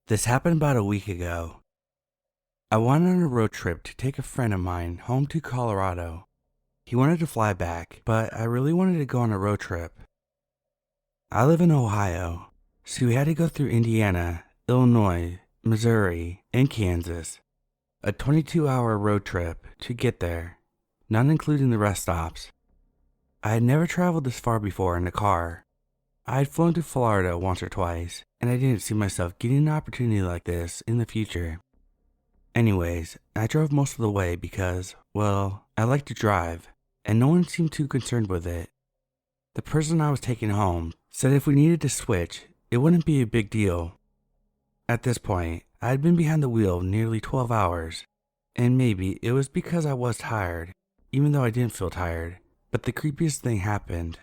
This happened about a week ago. I went on a road trip to take a friend of mine home to Colorado. He wanted to fly back, but I really wanted to go on a road trip. I live in Ohio, so we had to go through Indiana, Illinois, Missouri, and Kansas. A 22-hour road trip to get there, not including the rest stops. I had never traveled this far before in a car. I had flown to Florida once or twice, and I didn't see myself getting an opportunity like this in the future. Anyways, I drove most of the way because, well, I like to drive, and no one seemed too concerned with it. The person I was taking home said if we needed to switch, it wouldn't be a big deal. At this point, I had been behind the wheel nearly 12 hours, and maybe it was because I was tired, even though I didn't feel tired, but the creepiest thing happened.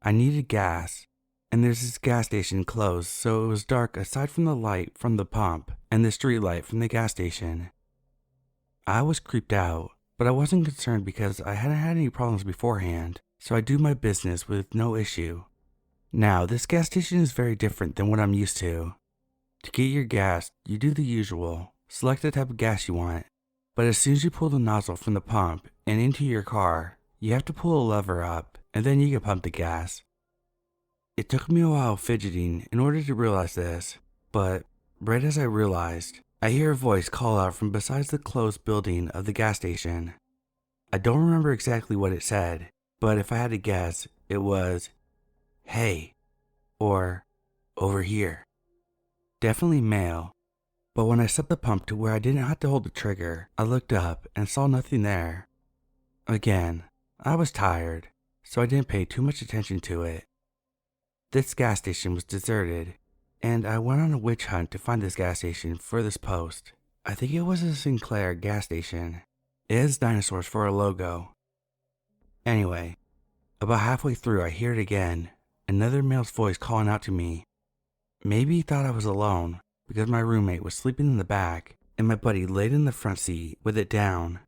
I needed gas, and there's this gas station closed, so it was dark aside from the light from the pump and the street light from the gas station. I was creeped out, but I wasn't concerned because I hadn't had any problems beforehand, so I do my business with no issue. Now, this gas station is very different than what I'm used to. To get your gas, you do the usual, select the type of gas you want, but as soon as you pull the nozzle from the pump and into your car, you have to pull a lever up, and then you can pump the gas. It took me a while fidgeting in order to realize this, but right as I realized, I hear a voice call out from beside the closed building of the gas station. I don't remember exactly what it said, but if I had to guess, it was, "Hey," or "Over here." Definitely male, but when I set the pump to where I didn't have to hold the trigger, I looked up and saw nothing there. Again, I was tired, so I didn't pay too much attention to it. This gas station was deserted, and I went on a witch hunt to find this gas station for this post. I think it was a Sinclair gas station. It has dinosaurs for a logo. Anyway, about halfway through I hear it again, another male's voice calling out to me. Maybe he thought I was alone, because my roommate was sleeping in the back, and my buddy laid in the front seat with it down.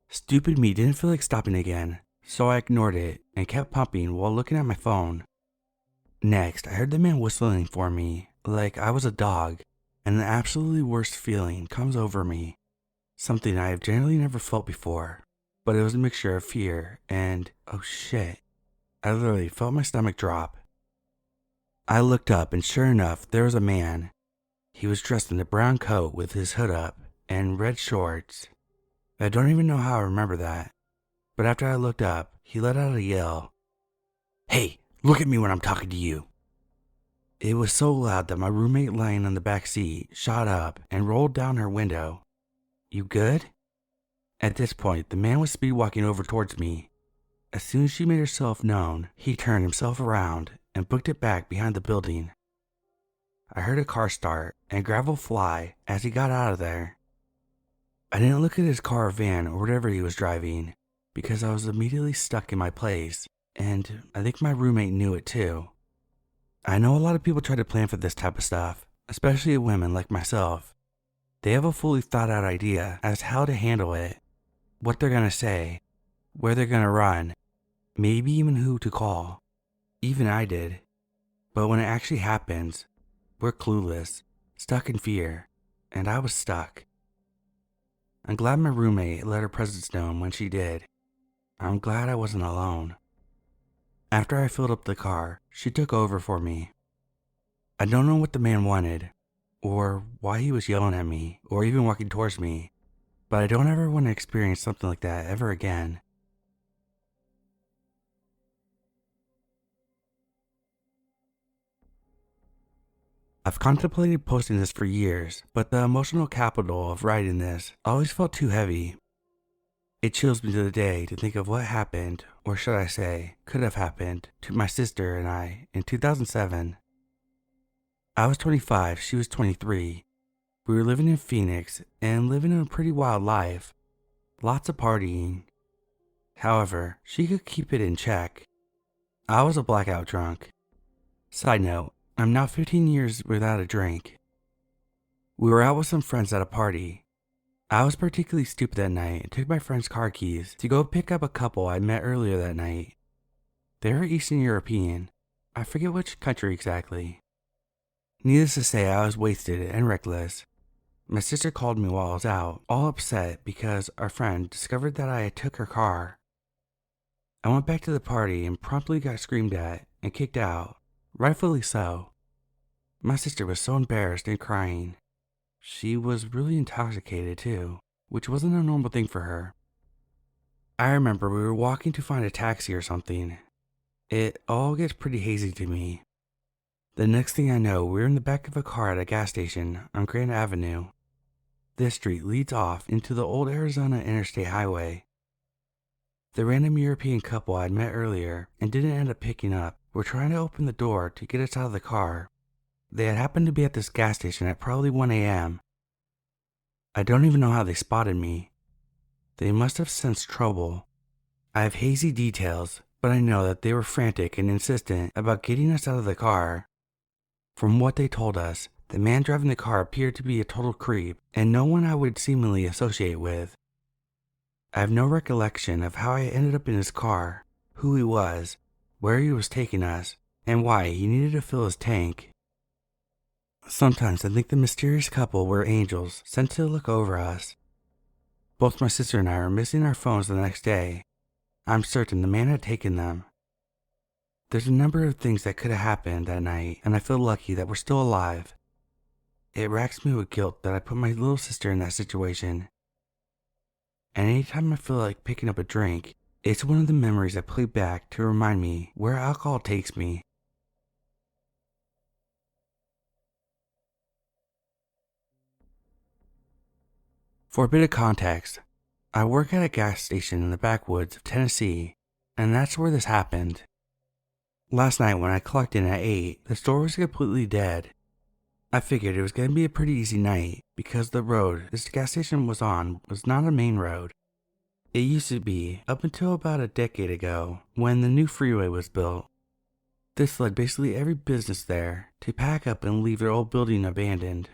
Stupid me didn't feel like stopping again, so I ignored it and kept pumping while looking at my phone. Next, I heard the man whistling for me, like I was a dog, and an absolutely worst feeling comes over me. Something I have generally never felt before, but it was a mixture of fear and, oh shit, I literally felt my stomach drop. I looked up and sure enough, there was a man. He was dressed in a brown coat with his hood up and red shorts. I don't even know how I remember that, but after I looked up, he let out a yell. "Hey, look at me when I'm talking to you." It was so loud that my roommate lying on the back seat shot up and rolled down her window. "You good?" At this point, the man was speed walking over towards me. As soon as she made herself known, he turned himself around and booked it back behind the building. I heard a car start and gravel fly as he got out of there. I didn't look at his car or van or whatever he was driving because I was immediately stuck in my place, and I think my roommate knew it too. I know a lot of people try to plan for this type of stuff, especially women like myself. They have a fully thought out idea as to how to handle it, what they're gonna say, where they're gonna run, maybe even who to call. Even I did. But when it actually happens, we're clueless, stuck in fear, and I was stuck. I'm glad my roommate let her presence known when she did. I'm glad I wasn't alone. After I filled up the car, she took over for me. I don't know what the man wanted, or why he was yelling at me, or even walking towards me, but I don't ever want to experience something like that ever again. I've contemplated posting this for years, but the emotional capital of writing this always felt too heavy. It chills me to the day to think of what happened, or should I say, could have happened, to my sister and I in 2007. I was 25, she was 23. We were living in Phoenix and living a pretty wild life. Lots of partying. However, she could keep it in check. I was a blackout drunk. Side note, I'm now 15 years without a drink. We were out with some friends at a party. I was particularly stupid that night and took my friend's car keys to go pick up a couple I met earlier that night. They were Eastern European. I forget which country exactly. Needless to say, I was wasted and reckless. My sister called me while I was out, all upset because our friend discovered that I had took her car. I went back to the party and promptly got screamed at and kicked out, rightfully so. My sister was so embarrassed and crying. She was really intoxicated too, which wasn't a normal thing for her. I remember we were walking to find a taxi or something. It all gets pretty hazy to me. The next thing I know, we're in the back of a car at a gas station on Grand Avenue. This street leads off into the old Arizona Interstate Highway. The random European couple I'd met earlier and didn't end up picking up were trying to open the door to get us out of the car. They had happened to be at this gas station at probably 1 a.m. I don't even know how they spotted me. They must have sensed trouble. I have hazy details, but I know that they were frantic and insistent about getting us out of the car. From what they told us, the man driving the car appeared to be a total creep and no one I would seemingly associate with. I have no recollection of how I ended up in his car, who he was, where he was taking us, and why he needed to fill his tank. Sometimes I think the mysterious couple were angels sent to look over us. Both my sister and I were missing our phones the next day. I'm certain the man had taken them. There's a number of things that could have happened that night, and I feel lucky that we're still alive. It racks me with guilt that I put my little sister in that situation. And anytime I feel like picking up a drink, it's one of the memories I play back to remind me where alcohol takes me. For a bit of context, I work at a gas station in the backwoods of Tennessee, and that's where this happened. Last night when I clocked in at 8, the store was completely dead. I figured it was going to be a pretty easy night because the road this gas station was on was not a main road. It used to be up until about a decade ago when the new freeway was built. This led basically every business there to pack up and leave their old building abandoned.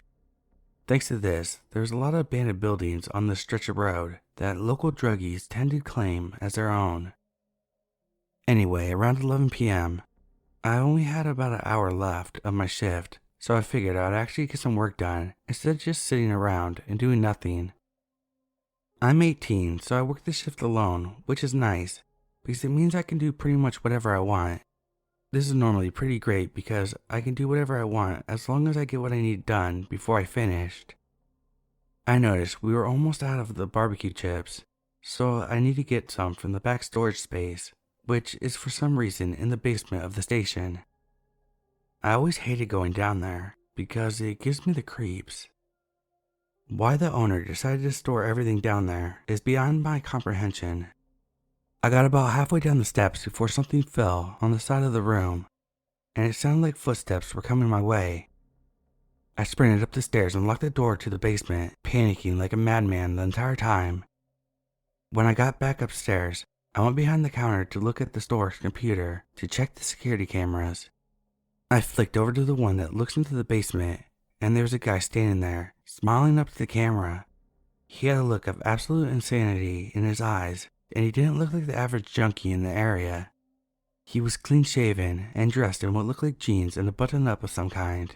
Thanks to this, there's a lot of abandoned buildings on this stretch of road that local druggies tend to claim as their own. Anyway, around 11 p.m., I only had about an hour left of my shift, so I figured I'd actually get some work done instead of just sitting around and doing nothing. I'm 18, so I work the shift alone, which is nice, because it means I can do pretty much whatever I want. This is normally pretty great because I can do whatever I want as long as I get what I need done before I finished. I noticed we were almost out of the barbecue chips, so I need to get some from the back storage space, which is for some reason in the basement of the station. I always hated going down there because it gives me the creeps. Why the owner decided to store everything down there is beyond my comprehension. I got about halfway down the steps before something fell on the side of the room, and it sounded like footsteps were coming my way. I sprinted up the stairs and locked the door to the basement, panicking like a madman the entire time. When I got back upstairs, I went behind the counter to look at the store's computer to check the security cameras. I flicked over to the one that looks into the basement, and there was a guy standing there, smiling up to the camera. He had a look of absolute insanity in his eyes, and he didn't look like the average junkie in the area. He was clean-shaven and dressed in what looked like jeans and a button-up of some kind.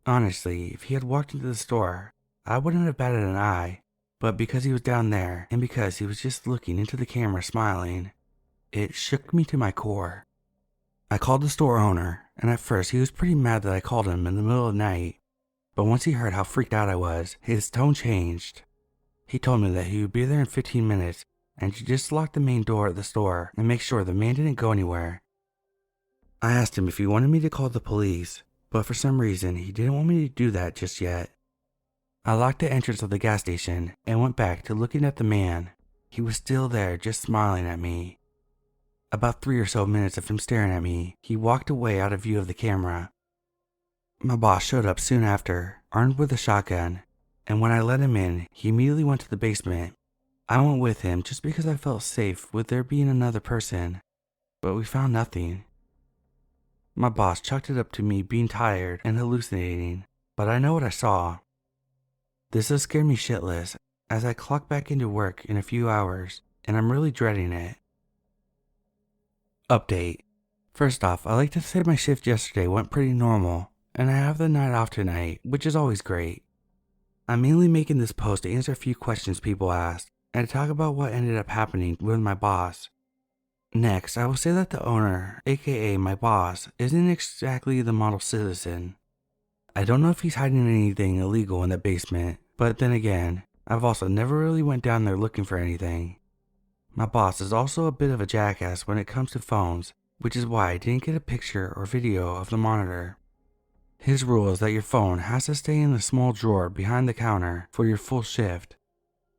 Honestly, if he had walked into the store, I wouldn't have batted an eye, but because he was down there, and because he was just looking into the camera smiling, it shook me to my core. I called the store owner, and at first he was pretty mad that I called him in the middle of the night, but once he heard how freaked out I was, his tone changed. He told me that he would be there in 15 minutes, and to just lock the main door at the store and make sure the man didn't go anywhere. I asked him if he wanted me to call the police, but for some reason he didn't want me to do that just yet. I locked the entrance of the gas station and went back to looking at the man. He was still there, just smiling at me. About 3 or so minutes of him staring at me, he walked away out of view of the camera. My boss showed up soon after, armed with a shotgun, and when I let him in, he immediately went to the basement. I went with him just because I felt safe with there being another person, but we found nothing. My boss chalked it up to me being tired and hallucinating, but I know what I saw. This has scared me shitless as I clock back into work in a few hours, and I'm really dreading it. Update. First off, I like to say my shift yesterday went pretty normal, and I have the night off tonight, which is always great. I'm mainly making this post to answer a few questions people asked, and to talk about what ended up happening with my boss. Next, I will say that the owner, aka my boss, isn't exactly the model citizen. I don't know if he's hiding anything illegal in the basement, but then again, I've also never really went down there looking for anything. My boss is also a bit of a jackass when it comes to phones, which is why I didn't get a picture or video of the monitor. His rule is that your phone has to stay in the small drawer behind the counter for your full shift.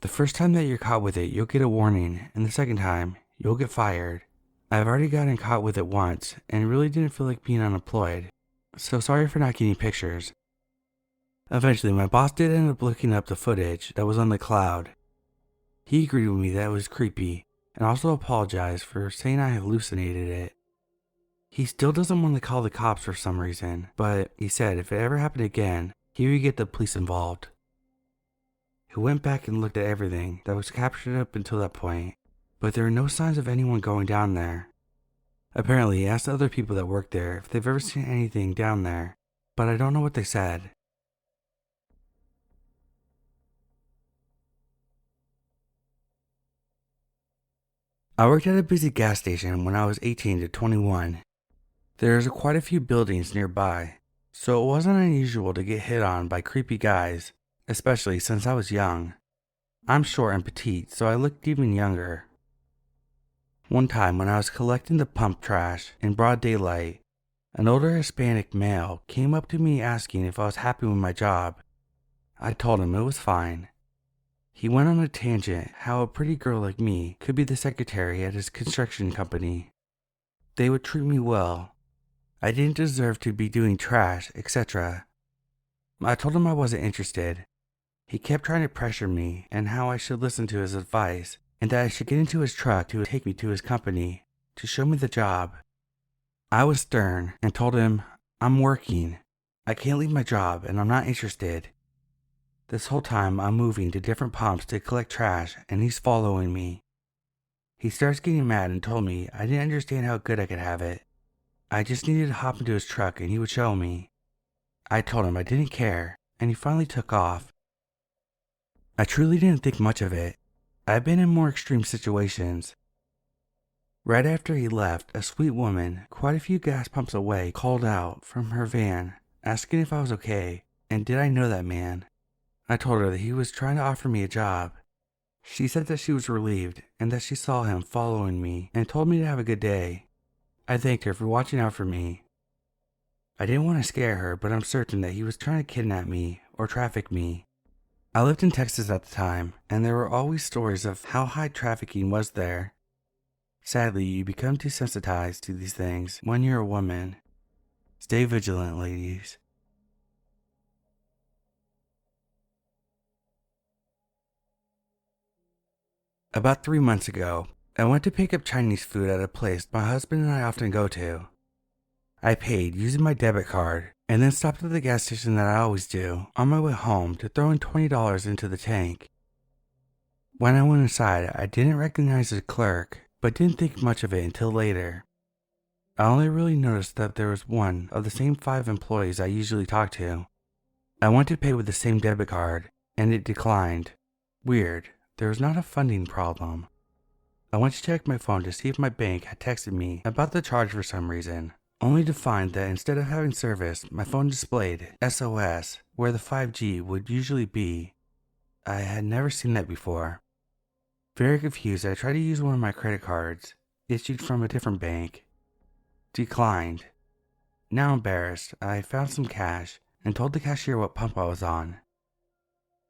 The first time that you're caught with it, you'll get a warning, and the second time, you'll get fired. I've already gotten caught with it once, and really didn't feel like being unemployed, so sorry for not getting pictures. Eventually, my boss did end up looking up the footage that was on the cloud. He agreed with me that it was creepy, and also apologized for saying I hallucinated it. He still doesn't want to call the cops for some reason, but he said if it ever happened again, he would get the police involved. He went back and looked at everything that was captured up until that point, but there were no signs of anyone going down there. Apparently, he asked other people that worked there if they've ever seen anything down there, but I don't know what they said. I worked at a busy gas station when I was 18 to 21. There's quite a few buildings nearby, so it wasn't unusual to get hit on by creepy guys, especially since I was young. I'm short and petite, so I looked even younger. One time when I was collecting the pump trash in broad daylight, an older Hispanic male came up to me asking if I was happy with my job. I told him it was fine. He went on a tangent how a pretty girl like me could be the secretary at his construction company. They would treat me well. I didn't deserve to be doing trash, etc. I told him I wasn't interested. He kept trying to pressure me and how I should listen to his advice and that I should get into his truck to take me to his company to show me the job. I was stern and told him, I'm working. I can't leave my job and I'm not interested. This whole time I'm moving to different pumps to collect trash and he's following me. He starts getting mad and told me I didn't understand how good I could have it. I just needed to hop into his truck and he would show me. I told him I didn't care, and he finally took off. I truly didn't think much of it. I've been in more extreme situations. Right after he left, a sweet woman, quite a few gas pumps away, called out from her van, asking if I was okay, and did I know that man. I told her that he was trying to offer me a job. She said that she was relieved, and that she saw him following me, and told me to have a good day. I thanked her for watching out for me. I didn't want to scare her, but I'm certain that he was trying to kidnap me or traffic me. I lived in Texas at the time, and there were always stories of how high trafficking was there. Sadly, you become desensitized to these things when you're a woman. Stay vigilant, ladies. About 3 months ago, I went to pick up Chinese food at a place my husband and I often go to. I paid using my debit card and then stopped at the gas station that I always do on my way home to throw in $20 into the tank. When I went inside, I didn't recognize the clerk, but didn't think much of it until later. I only really noticed that there was one of the same 5 employees I usually talk to. I went to pay with the same debit card, and it declined. Weird, there was not a funding problem. I went to check my phone to see if my bank had texted me about the charge for some reason, only to find that instead of having service, my phone displayed SOS, where the 5G would usually be. I had never seen that before. Very confused, I tried to use one of my credit cards, issued from a different bank. Declined. Now embarrassed, I found some cash and told the cashier what pump I was on.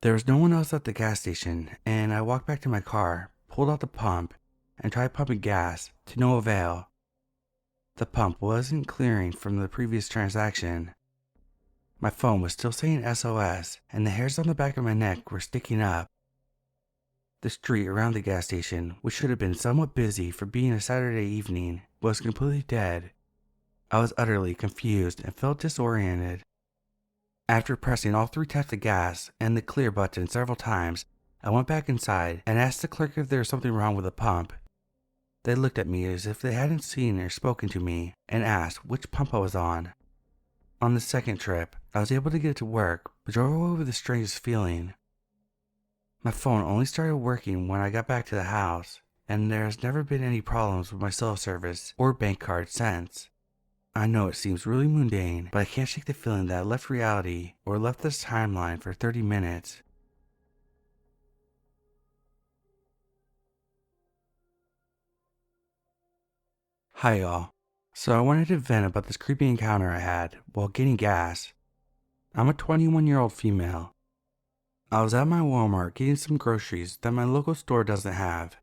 There was no one else at the gas station, and I walked back to my car, pulled out the pump, and tried pumping gas, to no avail. The pump wasn't clearing from the previous transaction. My phone was still saying SOS, and the hairs on the back of my neck were sticking up. The street around the gas station, which should have been somewhat busy for being a Saturday evening, was completely dead. I was utterly confused and felt disoriented. After pressing all 3 taps of gas and the clear button several times, I went back inside and asked the clerk if there was something wrong with the pump. They looked at me as if they hadn't seen or spoken to me and asked which pump I was on. On the second trip, I was able to get to work, but drove away with the strangest feeling. My phone only started working when I got back to the house, and there has never been any problems with my cell service or bank card since. I know it seems really mundane, but I can't shake the feeling that I left reality or left this timeline for 30 minutes. Hi y'all. So I wanted to vent about this creepy encounter I had while getting gas. I'm a 21-year-old female. I was at my Walmart getting some groceries that my local store doesn't have.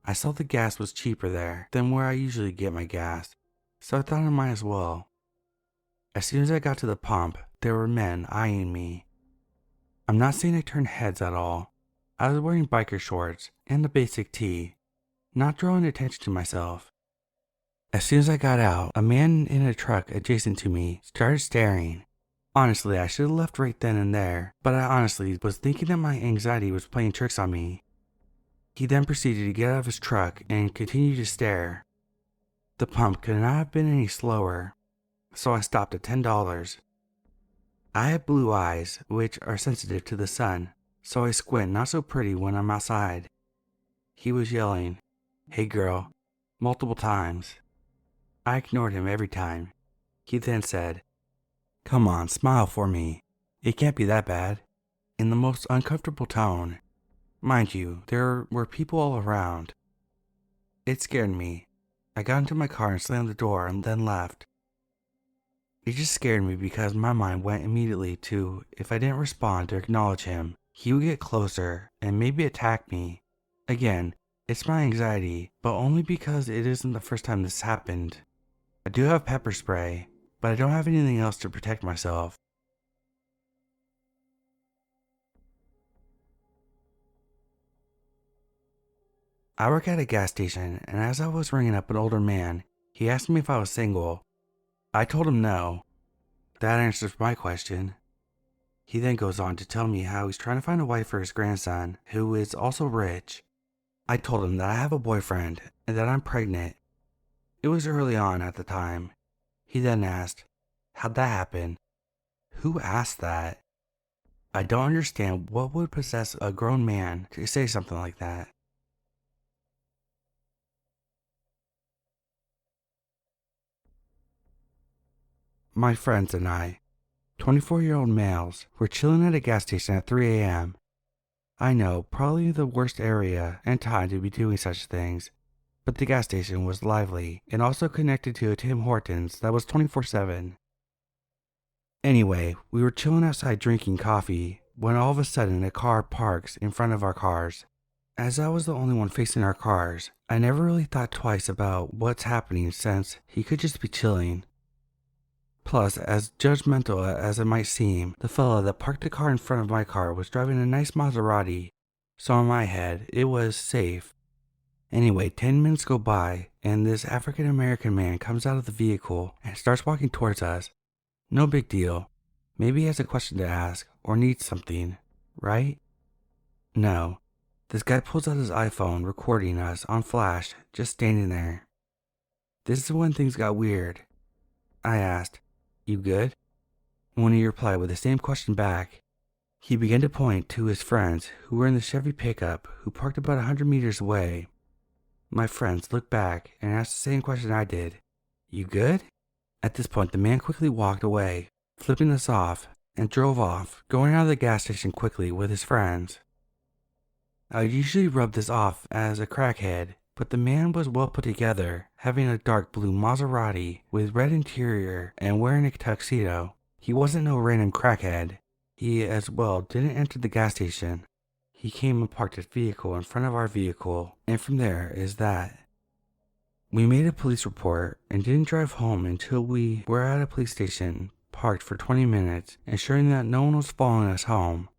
I saw the gas was cheaper there than where I usually get my gas, so I thought I might as well. As soon as I got to the pump, there were men eyeing me. I'm not saying I turned heads at all. I was wearing biker shorts and a basic tee, not drawing attention to myself. As soon as I got out, a man in a truck adjacent to me started staring. Honestly, I should have left right then and there, but I honestly was thinking that my anxiety was playing tricks on me. He then proceeded to get out of his truck and continue to stare. The pump could not have been any slower, so I stopped at $10. I have blue eyes, which are sensitive to the sun, so I squint not so pretty when I'm outside. He was yelling, "Hey girl," multiple times. I ignored him every time. He then said, "Come on, smile for me. It can't be that bad," in the most uncomfortable tone. Mind you, there were people all around. It scared me. I got into my car and slammed the door and then left. It just scared me because my mind went immediately to if I didn't respond or acknowledge him, he would get closer and maybe attack me. Again, it's my anxiety, but only because it isn't the first time this happened. I do have pepper spray, but I don't have anything else to protect myself. I work at a gas station, and as I was ringing up an older man, he asked me if I was single. I told him no. That answers my question. He then goes on to tell me how he's trying to find a wife for his grandson, who is also rich. I told him that I have a boyfriend and that I'm pregnant. It was early on at the time. He then asked, "How'd that happen?" Who asked that? I don't understand what would possess a grown man to say something like that. My friends and I, 24-year-old males, were chilling at a gas station at 3 a.m. I know, probably the worst area and time to be doing such things, but the gas station was lively and also connected to a Tim Hortons that was 24/7. Anyway, we were chilling outside drinking coffee when all of a sudden a car parks in front of our cars. As I was the only one facing our cars, I never really thought twice about what's happening since he could just be chilling. Plus, as judgmental as it might seem, the fella that parked the car in front of my car was driving a nice Maserati, so in my head, it was safe. Anyway, 10 minutes go by, and this African American man comes out of the vehicle and starts walking towards us. No big deal. Maybe he has a question to ask, or needs something, right? No. This guy pulls out his iPhone, recording us on flash, just standing there. This is when things got weird. I asked, "You good?" When he replied with the same question back, he began to point to his friends who were in the Chevy pickup who parked about 100 meters away. My friends looked back and asked the same question I did. "You good?" At this point, the man quickly walked away, flipping us off, and drove off, going out of the gas station quickly with his friends. I would usually rub this off as a crackhead, but the man was well put together, having a dark blue Maserati with red interior and wearing a tuxedo. He wasn't no random crackhead. He as well didn't enter the gas station. He came and parked his vehicle in front of our vehicle, and from there is that. We made a police report and didn't drive home until we were at a police station, parked for 20 minutes, ensuring that no one was following us home.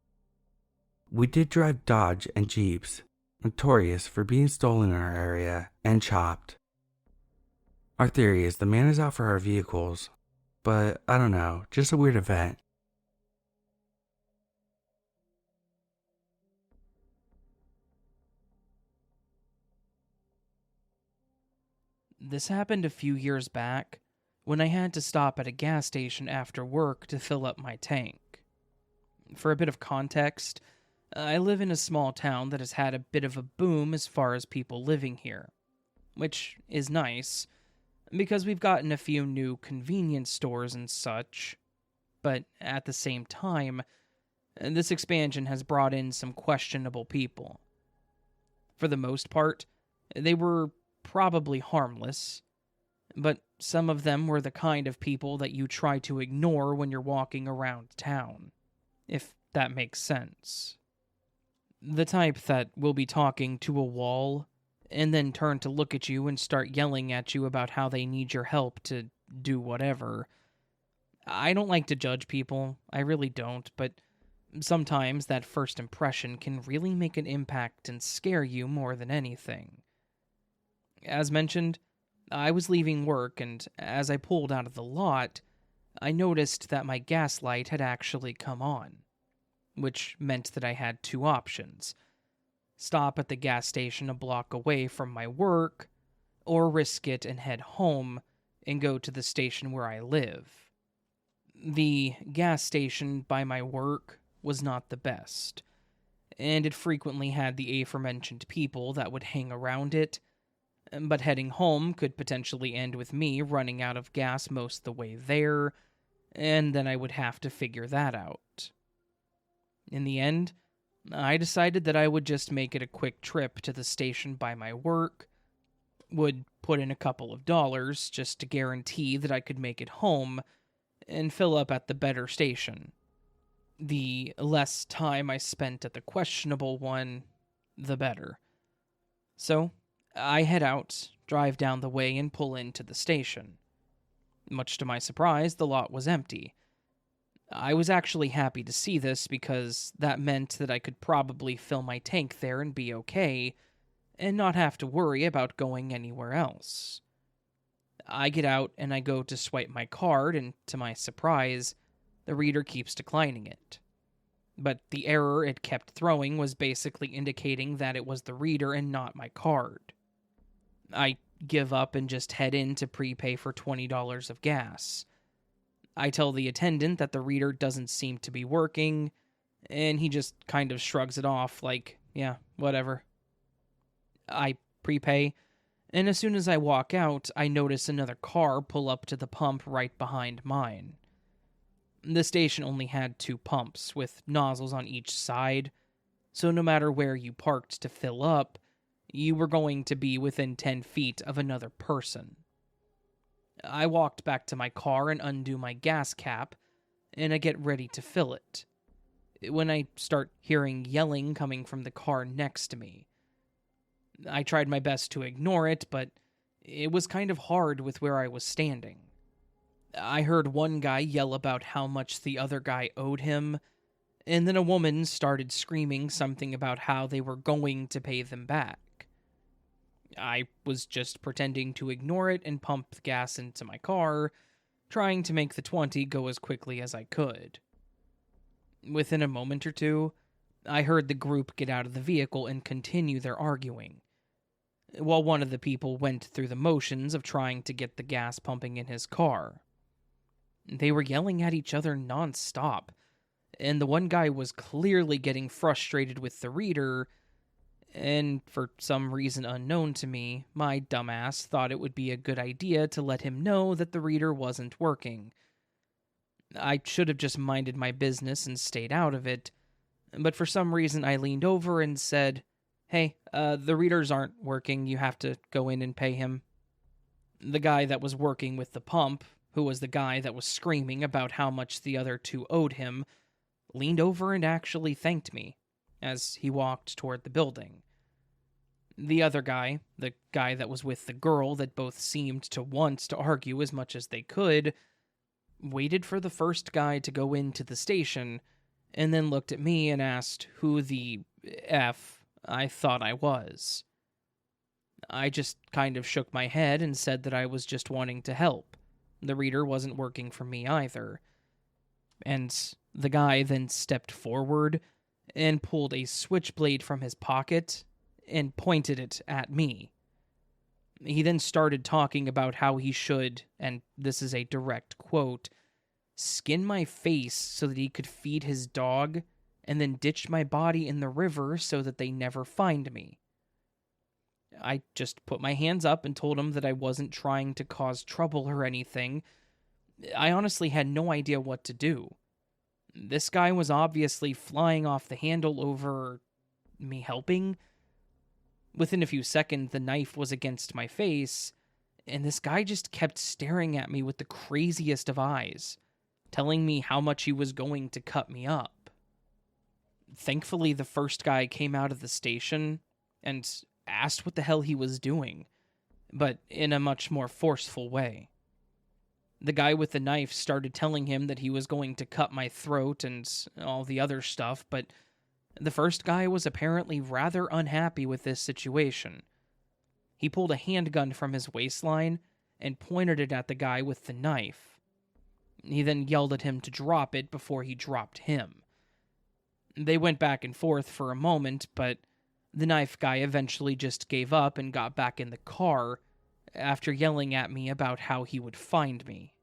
We did drive Dodge and Jeeps, notorious for being stolen in our area and chopped. Our theory is the man is out for our vehicles, but I don't know, just a weird event. This happened a few years back when I had to stop at a gas station after work to fill up my tank. For a bit of context, I live in a small town that has had a bit of a boom as far as people living here, which is nice, because we've gotten a few new convenience stores and such, but at the same time, this expansion has brought in some questionable people. For the most part, they were probably harmless, but some of them were the kind of people that you try to ignore when you're walking around town, if that makes sense. The type that will be talking to a wall and then turn to look at you and start yelling at you about how they need your help to do whatever. I don't like to judge people, I really don't, but sometimes that first impression can really make an impact and scare you more than anything. As mentioned, I was leaving work, and as I pulled out of the lot, I noticed that my gas light had actually come on, which meant that I had two options: stop at the gas station a block away from my work, or risk it and head home and go to the station where I live. The gas station by my work was not the best, and it frequently had the aforementioned people that would hang around it, but heading home could potentially end with me running out of gas most of the way there, and then I would have to figure that out. In the end, I decided that I would just make it a quick trip to the station by my work, would put in a couple of dollars just to guarantee that I could make it home, and fill up at the better station. The less time I spent at the questionable one, the better. So, I head out, drive down the way, and pull into the station. Much to my surprise, the lot was empty. I was actually happy to see this because that meant that I could probably fill my tank there and be okay, and not have to worry about going anywhere else. I get out and I go to swipe my card, and to my surprise, the reader keeps declining it. But the error it kept throwing was basically indicating that it was the reader and not my card. I give up and just head in to prepay for $20 of gas. I tell the attendant that the reader doesn't seem to be working, and he just kind of shrugs it off like, yeah, whatever. I prepay, and as soon as I walk out, I notice another car pull up to the pump right behind mine. The station only had 2 pumps, with nozzles on each side, so no matter where you parked to fill up, you were going to be within 10 feet of another person. I walked back to my car and undo my gas cap, and I get ready to fill it, when I start hearing yelling coming from the car next to me. I tried my best to ignore it, but it was kind of hard with where I was standing. I heard one guy yell about how much the other guy owed him, and then a woman started screaming something about how they were going to pay them back. I was just pretending to ignore it and pump the gas into my car, trying to make the 20 go as quickly as I could. Within a moment or two, I heard the group get out of the vehicle and continue their arguing, while one of the people went through the motions of trying to get the gas pumping in his car. They were yelling at each other non-stop, and the one guy was clearly getting frustrated with the reader, and for some reason unknown to me, my dumbass thought it would be a good idea to let him know that the reader wasn't working. I should have just minded my business and stayed out of it, but for some reason I leaned over and said, "Hey, the readers aren't working, you have to go in and pay him." The guy that was working with the pump, who was the guy that was screaming about how much the other 2 owed him, leaned over and actually thanked me as he walked toward the building. The other guy, the guy that was with the girl that both seemed to want to argue as much as they could, waited for the first guy to go into the station, and then looked at me and asked who the F I thought I was. I just kind of shook my head and said that I was just wanting to help. The reader wasn't working for me either. And the guy then stepped forward and pulled a switchblade from his pocket and pointed it at me. He then started talking about how he should, and this is a direct quote, skin my face so that he could feed his dog, and then ditch my body in the river so that they never find me. I just put my hands up and told him that I wasn't trying to cause trouble or anything. I honestly had no idea what to do. This guy was obviously flying off the handle over me helping. Within a few seconds, the knife was against my face, and this guy just kept staring at me with the craziest of eyes, telling me how much he was going to cut me up. Thankfully, the first guy came out of the station and asked what the hell he was doing, but in a much more forceful way. The guy with the knife started telling him that he was going to cut my throat and all the other stuff, but the first guy was apparently rather unhappy with this situation. He pulled a handgun from his waistline and pointed it at the guy with the knife. He then yelled at him to drop it before he dropped him. They went back and forth for a moment, but the knife guy eventually just gave up and got back in the car after yelling at me about how he would find me.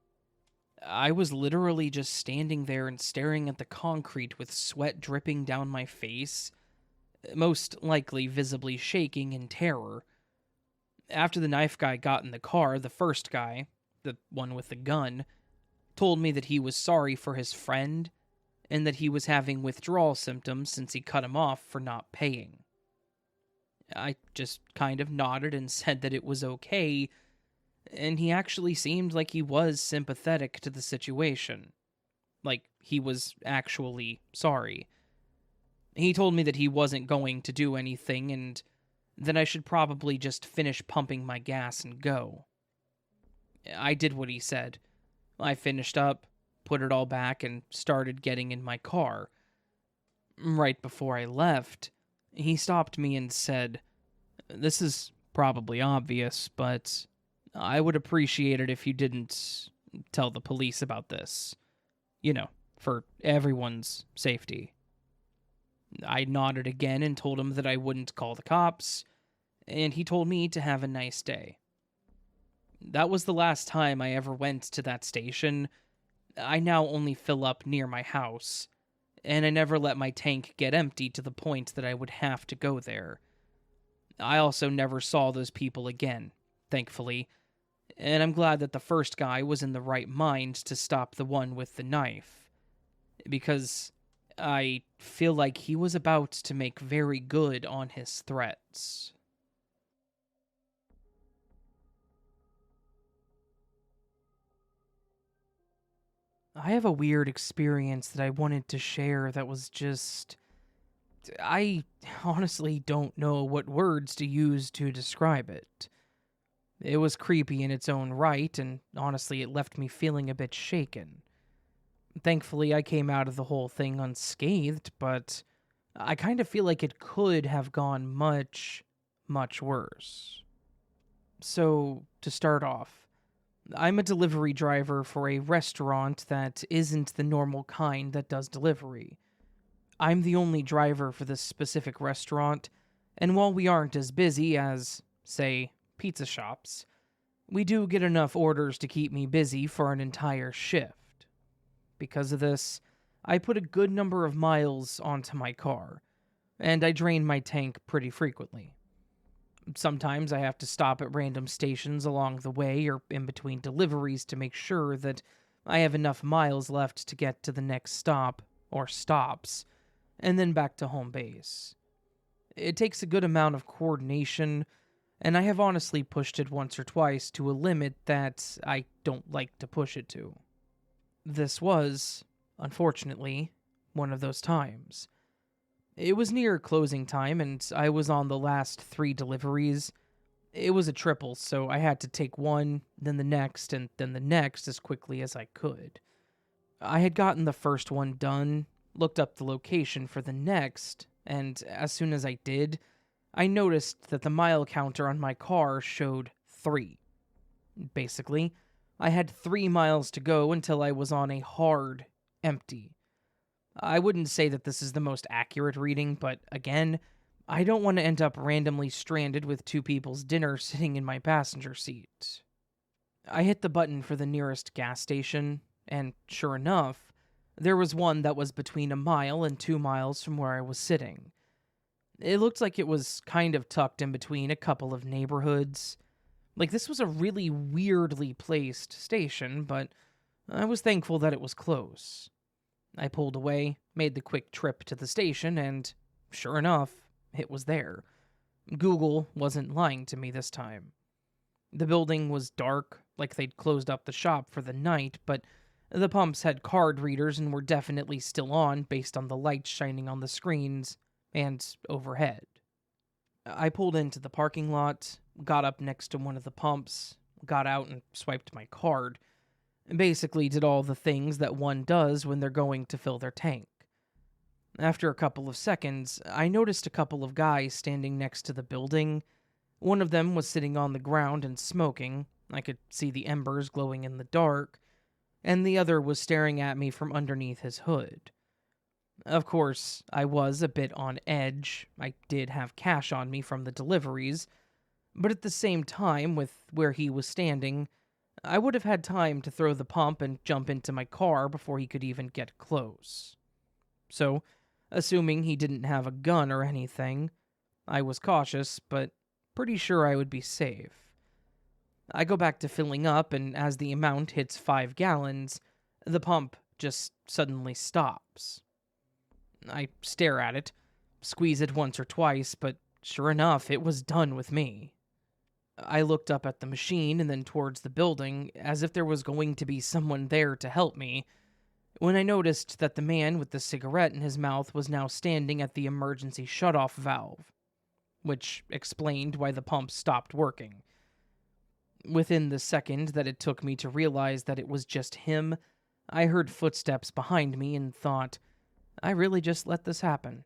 I was literally just standing there and staring at the concrete with sweat dripping down my face, most likely visibly shaking in terror. After the knife guy got in the car, the first guy, the one with the gun, told me that he was sorry for his friend and that he was having withdrawal symptoms since he cut him off for not paying. I just kind of nodded and said that it was okay, and he actually seemed like he was sympathetic to the situation. Like he was actually sorry. He told me that he wasn't going to do anything and that I should probably just finish pumping my gas and go. I did what he said. I finished up, put it all back, and started getting in my car. Right before I left, he stopped me and said, "This is probably obvious, but I would appreciate it if you didn't tell the police about this. You know, for everyone's safety." I nodded again and told him that I wouldn't call the cops, and he told me to have a nice day. That was the last time I ever went to that station. I now only fill up near my house, and I never let my tank get empty to the point that I would have to go there. I also never saw those people again, thankfully, and I'm glad that the first guy was in the right mind to stop the one with the knife, because I feel like he was about to make very good on his threats. I have a weird experience that I wanted to share that was just... I honestly don't know what words to use to describe it. It was creepy in its own right, and honestly, it left me feeling a bit shaken. Thankfully, I came out of the whole thing unscathed, but I kind of feel like it could have gone much, much worse. So, to start off, I'm a delivery driver for a restaurant that isn't the normal kind that does delivery. I'm the only driver for this specific restaurant, and while we aren't as busy as, say, pizza shops, we do get enough orders to keep me busy for an entire shift. Because of this, I put a good number of miles onto my car, and I drain my tank pretty frequently. Sometimes I have to stop at random stations along the way or in between deliveries to make sure that I have enough miles left to get to the next stop, or stops, and then back to home base. It takes a good amount of coordination, and I have honestly pushed it once or twice to a limit that I don't like to push it to. This was, unfortunately, one of those times. It was near closing time, and I was on the last 3 deliveries. It was a triple, so I had to take one, then the next, and then the next as quickly as I could. I had gotten the first one done, looked up the location for the next, and as soon as I did, I noticed that the mile counter on my car showed 3. Basically, I had 3 miles to go until I was on a hard empty. I wouldn't say that this is the most accurate reading, but again, I don't want to end up randomly stranded with two people's dinner sitting in my passenger seat. I hit the button for the nearest gas station, and sure enough, there was one that was between a mile and 2 miles from where I was sitting. It looked like it was kind of tucked in between a couple of neighborhoods. Like, this was a really weirdly placed station, but I was thankful that it was close. I pulled away, made the quick trip to the station, and sure enough, it was there. Google wasn't lying to me this time. The building was dark, like they'd closed up the shop for the night, but the pumps had card readers and were definitely still on based on the lights shining on the screens and overhead. I pulled into the parking lot, got up next to one of the pumps, got out and swiped my card. Basically did all the things that one does when they're going to fill their tank. After a couple of seconds, I noticed a couple of guys standing next to the building. One of them was sitting on the ground and smoking. I could see the embers glowing in the dark. And the other was staring at me from underneath his hood. Of course, I was a bit on edge. I did have cash on me from the deliveries. But at the same time, with where he was standing, I would have had time to throw the pump and jump into my car before he could even get close. So, assuming he didn't have a gun or anything, I was cautious, but pretty sure I would be safe. I go back to filling up, and as the amount hits 5 gallons, the pump just suddenly stops. I stare at it, squeeze it once or twice, but sure enough, it was done with me. I looked up at the machine and then towards the building, as if there was going to be someone there to help me, when I noticed that the man with the cigarette in his mouth was now standing at the emergency shutoff valve, which explained why the pump stopped working. Within the second that it took me to realize that it was just him, I heard footsteps behind me and thought, I really just let this happen.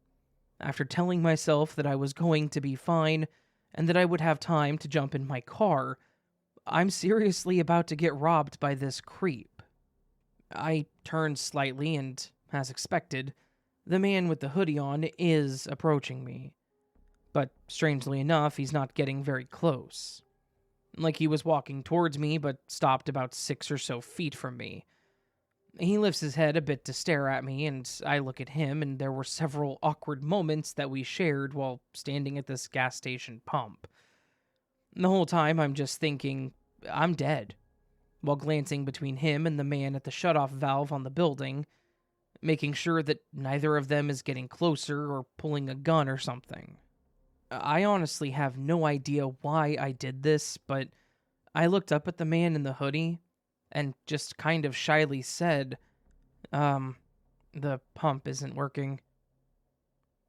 After telling myself that I was going to be fine and that I would have time to jump in my car, I'm seriously about to get robbed by this creep. I turned slightly and, as expected, the man with the hoodie on is approaching me. But strangely enough, he's not getting very close. Like he was walking towards me, but stopped about 6 or so feet from me. He lifts his head a bit to stare at me, and I look at him, and there were several awkward moments that we shared while standing at this gas station pump. The whole time I'm just thinking, I'm dead, while glancing between him and the man at the shutoff valve on the building, making sure that neither of them is getting closer or pulling a gun or something. I honestly have no idea why I did this, but I looked up at the man in the hoodie and just kind of shyly said, the pump isn't working.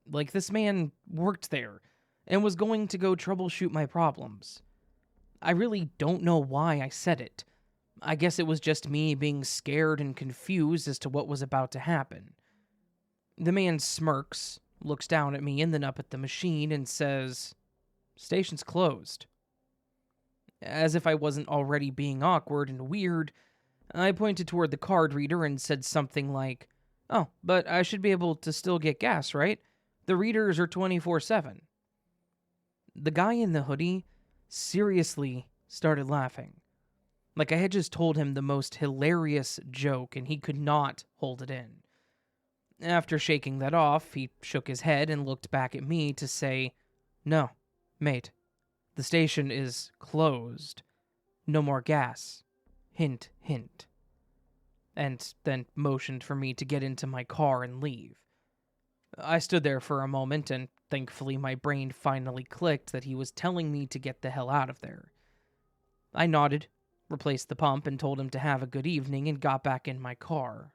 Like, this man worked there and was going to go troubleshoot my problems. I really don't know why I said it. I guess it was just me being scared and confused as to what was about to happen. The man smirks, looks down at me and then up at the machine and says, "Station's closed." As if I wasn't already being awkward and weird, I pointed toward the card reader and said something like, "Oh, but I should be able to still get gas, right? The readers are 24/7. The guy in the hoodie seriously started laughing. Like I had just told him the most hilarious joke and he could not hold it in. After shaking that off, he shook his head and looked back at me to say, "No, mate, the station is closed. No more gas. Hint, hint." And then motioned for me to get into my car and leave. I stood there for a moment, and thankfully my brain finally clicked that he was telling me to get the hell out of there. I nodded, replaced the pump, and told him to have a good evening and got back in my car.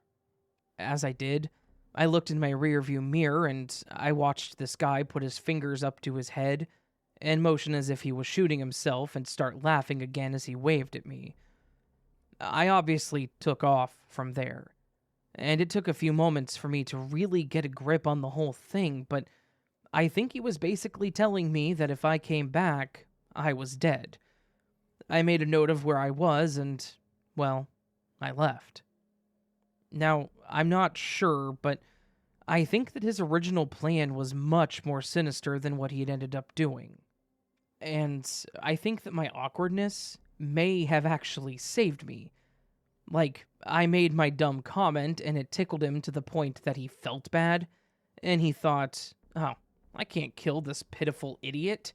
As I did, I looked in my rearview mirror and I watched this guy put his fingers up to his head and motion as if he was shooting himself and start laughing again as he waved at me. I obviously took off from there, and it took a few moments for me to really get a grip on the whole thing, but I think he was basically telling me that if I came back, I was dead. I made a note of where I was and, well, I left. Now, I'm not sure, but I think that his original plan was much more sinister than what he had ended up doing. And I think that my awkwardness may have actually saved me. Like, I made my dumb comment and it tickled him to the point that he felt bad, and he thought, oh, I can't kill this pitiful idiot.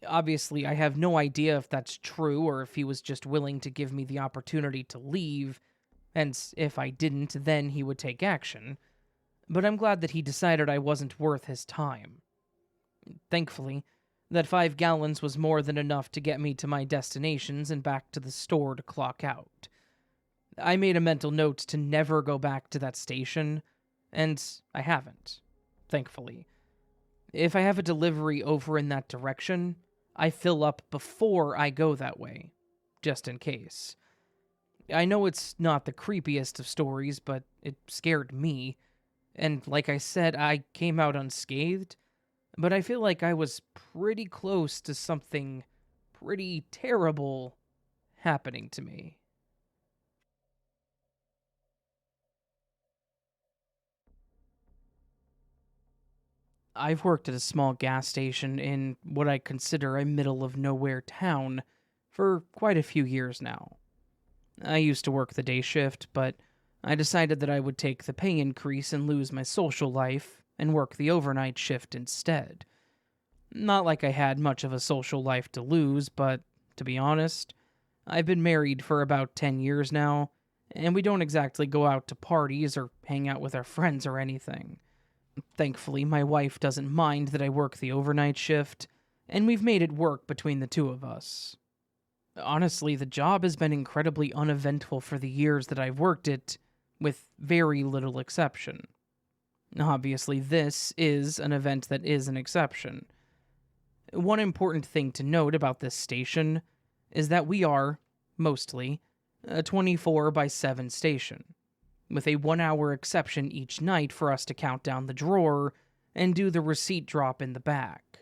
Obviously, I have no idea if that's true or if he was just willing to give me the opportunity to leave, and if I didn't, then he would take action. But I'm glad that he decided I wasn't worth his time. Thankfully, that 5 gallons was more than enough to get me to my destinations and back to the store to clock out. I made a mental note to never go back to that station, and I haven't, thankfully. If I have a delivery over in that direction, I fill up before I go that way, just in case. I know it's not the creepiest of stories, but it scared me, and like I said, I came out unscathed, but I feel like I was pretty close to something pretty terrible happening to me. I've worked at a small gas station in what I consider a middle of nowhere town for quite a few years now. I used to work the day shift, but I decided that I would take the pay increase and lose my social life and work the overnight shift instead. Not like I had much of a social life to lose, but to be honest, I've been married for about 10 years now, and we don't exactly go out to parties or hang out with our friends or anything. Thankfully, my wife doesn't mind that I work the overnight shift, and we've made it work between the two of us. Honestly, the job has been incredibly uneventful for the years that I've worked it, with very little exception. Obviously, this is an event that is an exception. One important thing to note about this station is that we are, mostly, a 24/7 station, with a 1 hour exception each night for us to count down the drawer and do the receipt drop in the back.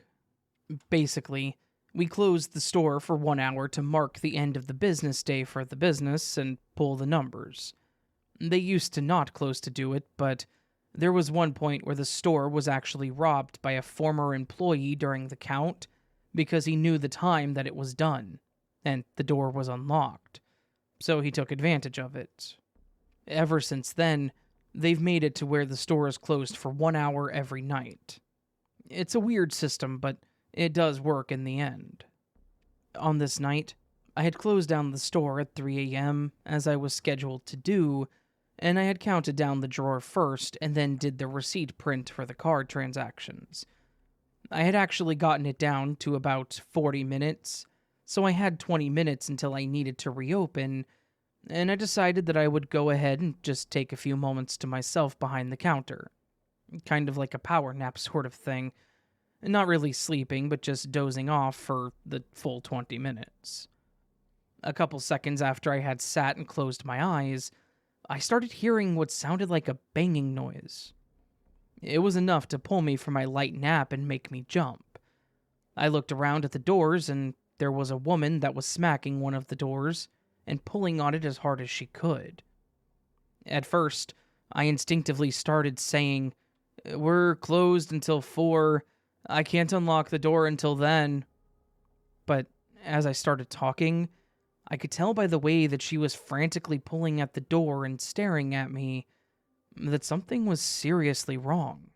Basically, we close the store for 1 hour to mark the end of the business day for the business and pull the numbers. They used to not close to do it, but there was one point where the store was actually robbed by a former employee during the count because he knew the time that it was done, and the door was unlocked. So he took advantage of it. Ever since then, they've made it to where the store is closed for 1 hour every night. It's a weird system, but it does work in the end. On this night, I had closed down the store at 3 a.m., as I was scheduled to do, and I had counted down the drawer first and then did the receipt print for the card transactions. I had actually gotten it down to about 40 minutes, so I had 20 minutes until I needed to reopen, and I decided that I would go ahead and just take a few moments to myself behind the counter. Kind of like a power nap sort of thing. Not really sleeping, but just dozing off for the full 20 minutes. A couple seconds after I had sat and closed my eyes, I started hearing what sounded like a banging noise. It was enough to pull me from my light nap and make me jump. I looked around at the doors, and there was a woman that was smacking one of the doors and pulling on it as hard as she could. At first, I instinctively started saying, "We're closed until 4. I can't unlock the door until then." But as I started talking, I could tell by the way that she was frantically pulling at the door and staring at me that something was seriously wrong.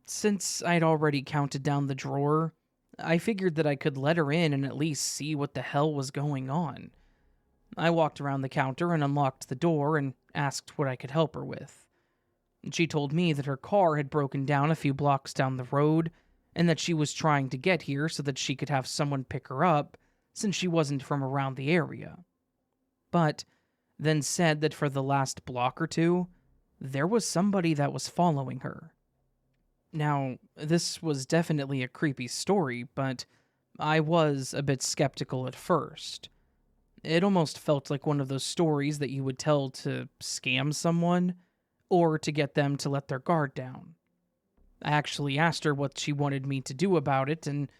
Since I'd already counted down the drawer, I figured that I could let her in and at least see what the hell was going on. I walked around the counter and unlocked the door and asked what I could help her with. She told me that her car had broken down a few blocks down the road and that she was trying to get here so that she could have someone pick her up since she wasn't from around the area. But then said that for the last block or two, there was somebody that was following her. Now, this was definitely a creepy story, but I was a bit skeptical at first. It almost felt like one of those stories that you would tell to scam someone, or to get them to let their guard down. I actually asked her what she wanted me to do about it, and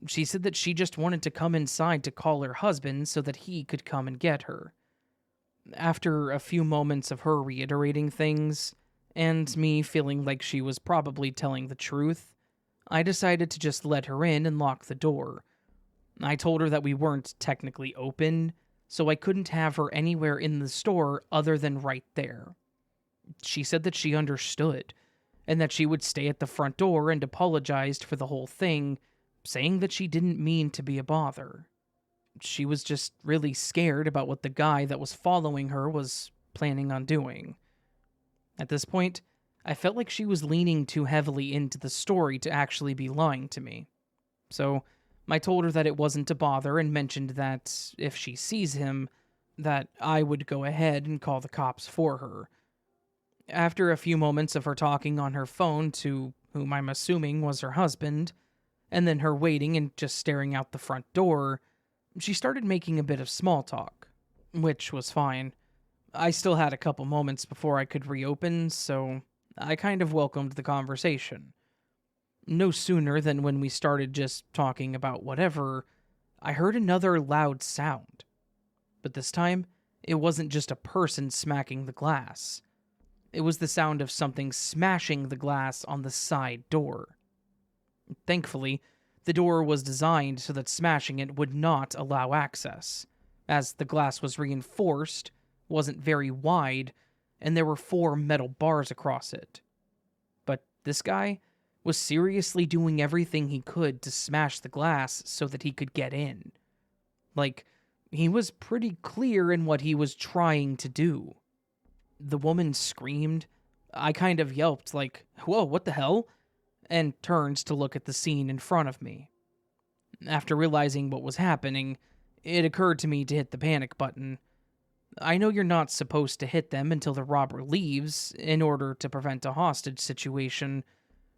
she said that she just wanted to come inside to call her husband so that he could come and get her. After a few moments of her reiterating things, and me feeling like she was probably telling the truth, I decided to just let her in and lock the door. I told her that we weren't technically open, so I couldn't have her anywhere in the store other than right there. She said that she understood, and that she would stay at the front door, and apologized for the whole thing, saying that she didn't mean to be a bother. She was just really scared about what the guy that was following her was planning on doing. At this point, I felt like she was leaning too heavily into the story to actually be lying to me. So I told her that it wasn't a bother, and mentioned that if she sees him, that I would go ahead and call the cops for her. After a few moments of her talking on her phone to whom I'm assuming was her husband, and then her waiting and just staring out the front door, she started making a bit of small talk, which was fine. I still had a couple moments before I could reopen, so I kind of welcomed the conversation. No sooner than when we started just talking about whatever, I heard another loud sound. But this time, it wasn't just a person smacking the glass. It was the sound of something smashing the glass on the side door. Thankfully, the door was designed so that smashing it would not allow access, as the glass was reinforced, wasn't very wide, and there were 4 metal bars across it. But this guy was seriously doing everything he could to smash the glass so that he could get in. Like, he was pretty clear in what he was trying to do. The woman screamed. I kind of yelped like, "Whoa, what the hell?" and turned to look at the scene in front of me. After realizing what was happening, it occurred to me to hit the panic button. I know you're not supposed to hit them until the robber leaves in order to prevent a hostage situation,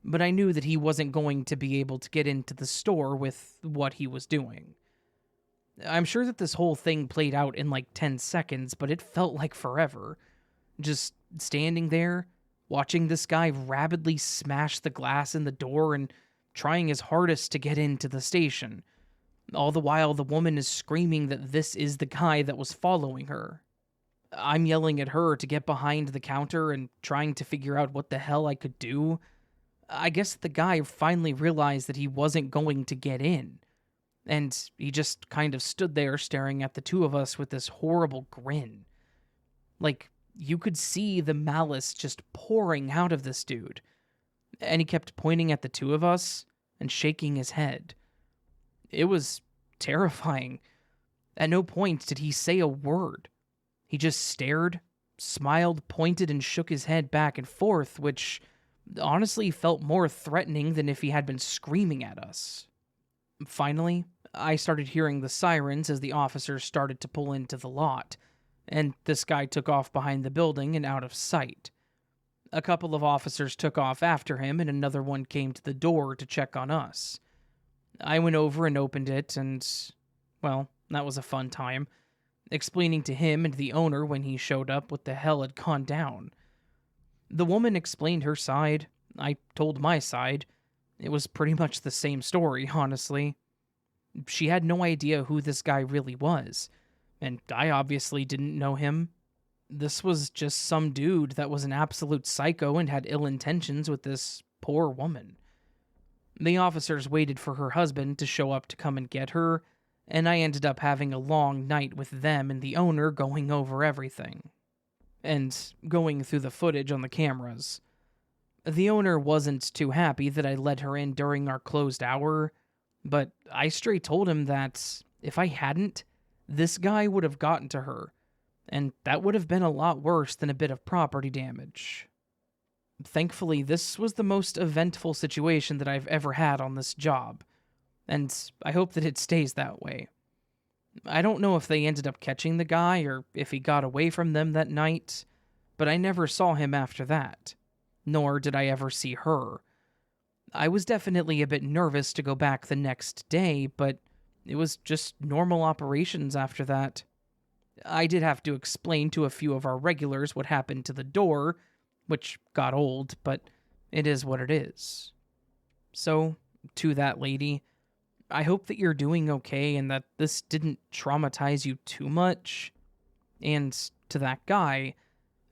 but I knew that he wasn't going to be able to get into the store with what he was doing. I'm sure that this whole thing played out in like 10 seconds, but it felt like forever. Just standing there, watching this guy rapidly smash the glass in the door and trying his hardest to get into the station. All the while, the woman is screaming that this is the guy that was following her. I'm yelling at her to get behind the counter and trying to figure out what the hell I could do. I guess the guy finally realized that he wasn't going to get in, and he just kind of stood there staring at the two of us with this horrible grin. Like, you could see the malice just pouring out of this dude, and he kept pointing at the two of us and shaking his head. It was terrifying. At no point did he say a word. He just stared, smiled, pointed, and shook his head back and forth, which honestly felt more threatening than if he had been screaming at us. Finally, I started hearing the sirens as the officers started to pull into the lot, and this guy took off behind the building and out of sight. A couple of officers took off after him, and another one came to the door to check on us. I went over and opened it, and, well, that was a fun time, explaining to him and the owner when he showed up what the hell had gone down. The woman explained her side. I told my side. It was pretty much the same story, honestly. She had no idea who this guy really was, and I obviously didn't know him. This was just some dude that was an absolute psycho and had ill intentions with this poor woman. The officers waited for her husband to show up to come and get her, and I ended up having a long night with them and the owner going over everything, and going through the footage on the cameras. The owner wasn't too happy that I let her in during our closed hour, but I straight told him that if I hadn't, this guy would have gotten to her, and that would have been a lot worse than a bit of property damage. Thankfully, this was the most eventful situation that I've ever had on this job, and I hope that it stays that way. I don't know if they ended up catching the guy or if he got away from them that night, but I never saw him after that, nor did I ever see her. I was definitely a bit nervous to go back the next day, but it was just normal operations after that. I did have to explain to a few of our regulars what happened to the door, which got old, but it is what it is. So, to that lady, I hope that you're doing okay and that this didn't traumatize you too much. And to that guy,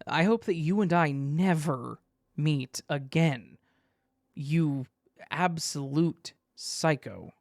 I hope that you and I never meet again. You absolute psycho.